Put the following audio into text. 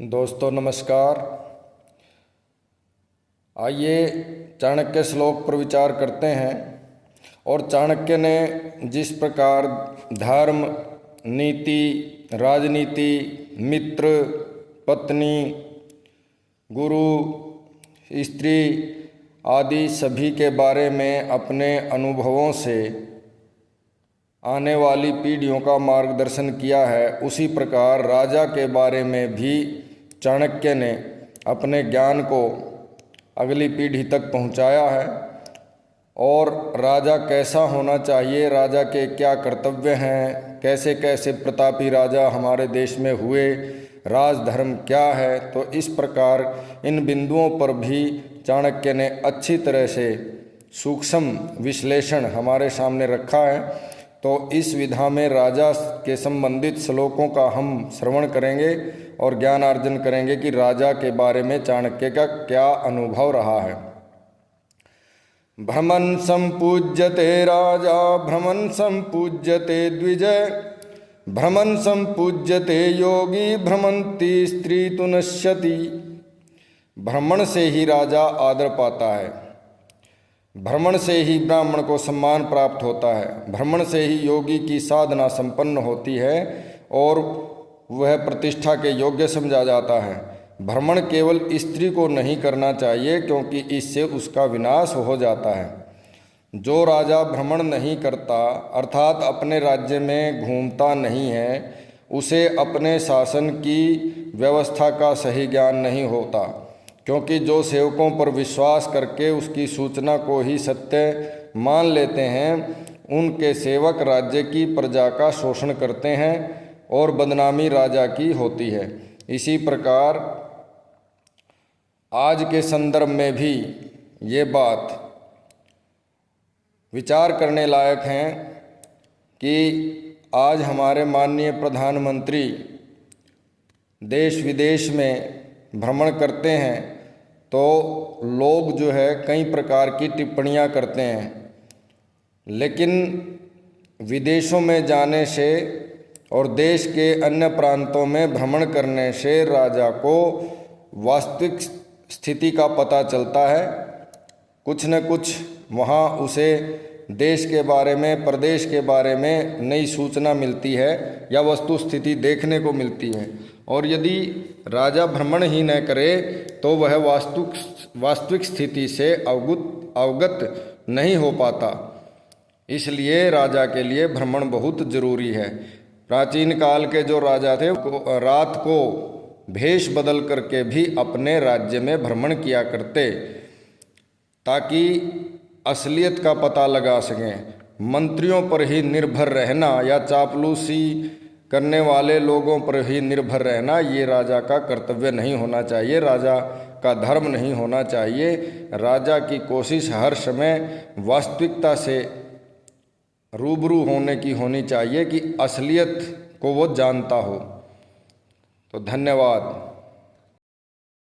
दोस्तों नमस्कार। आइए चाणक्य श्लोक पर विचार करते हैं। और चाणक्य ने जिस प्रकार धर्म, नीति, राजनीति, मित्र, पत्नी, गुरु, स्त्री आदि सभी के बारे में अपने अनुभवों से आने वाली पीढ़ियों का मार्गदर्शन किया है, उसी प्रकार राजा के बारे में भी चाणक्य ने अपने ज्ञान को अगली पीढ़ी तक पहुंचाया है। और राजा कैसा होना चाहिए, राजा के क्या कर्तव्य हैं, कैसे कैसे प्रतापी राजा हमारे देश में हुए, राजधर्म क्या है, तो इस प्रकार इन बिंदुओं पर भी चाणक्य ने अच्छी तरह से सूक्ष्म विश्लेषण हमारे सामने रखा है। तो इस विधा में राजा के संबंधित श्लोकों का हम श्रवण करेंगे और ज्ञान अर्जन करेंगे कि राजा के बारे में चाणक्य का क्या अनुभव रहा है। भ्रमन् संपूज्यते राजा, भ्रमन् संपूज्यते द्विजय, भ्रमन् संपूज्यते योगी, भ्रमन्ति स्त्री तु नश्यति। भ्रमण से ही राजा आदर पाता है, भ्रमण से ही ब्राह्मण को सम्मान प्राप्त होता है, भ्रमण से ही योगी की साधना संपन्न होती है और वह प्रतिष्ठा के योग्य समझा जाता है। भ्रमण केवल स्त्री को नहीं करना चाहिए, क्योंकि इससे उसका विनाश हो जाता है। जो राजा भ्रमण नहीं करता अर्थात अपने राज्य में घूमता नहीं है, उसे अपने शासन की व्यवस्था का सही ज्ञान नहीं होता, क्योंकि जो सेवकों पर विश्वास करके उसकी सूचना को ही सत्य मान लेते हैं, उनके सेवक राज्य की प्रजा का शोषण करते हैं और बदनामी राजा की होती है। इसी प्रकार आज के संदर्भ में भी ये बात विचार करने लायक है कि आज हमारे माननीय प्रधानमंत्री देश विदेश में भ्रमण करते हैं, तो लोग जो है कई प्रकार की टिप्पणियां करते हैं, लेकिन विदेशों में जाने से और देश के अन्य प्रांतों में भ्रमण करने से राजा को वास्तविक स्थिति का पता चलता है। कुछ न कुछ वहाँ उसे देश के बारे में, प्रदेश के बारे में नई सूचना मिलती है या वस्तु स्थिति देखने को मिलती है। और यदि राजा भ्रमण ही न करे तो वह वास्तविक स्थिति से अवगत नहीं हो पाता। इसलिए राजा के लिए भ्रमण बहुत जरूरी है। प्राचीन काल के जो राजा थे रात को भेष बदल करके भी अपने राज्य में भ्रमण किया करते, ताकि असलियत का पता लगा सकें। मंत्रियों पर ही निर्भर रहना या चापलूसी करने वाले लोगों पर ही निर्भर रहना, ये राजा का कर्तव्य नहीं होना चाहिए, राजा का धर्म नहीं होना चाहिए। राजा की कोशिश हर समय वास्तविकता से रूबरू होने की होनी चाहिए कि असलियत को वो जानता हो। तो धन्यवाद।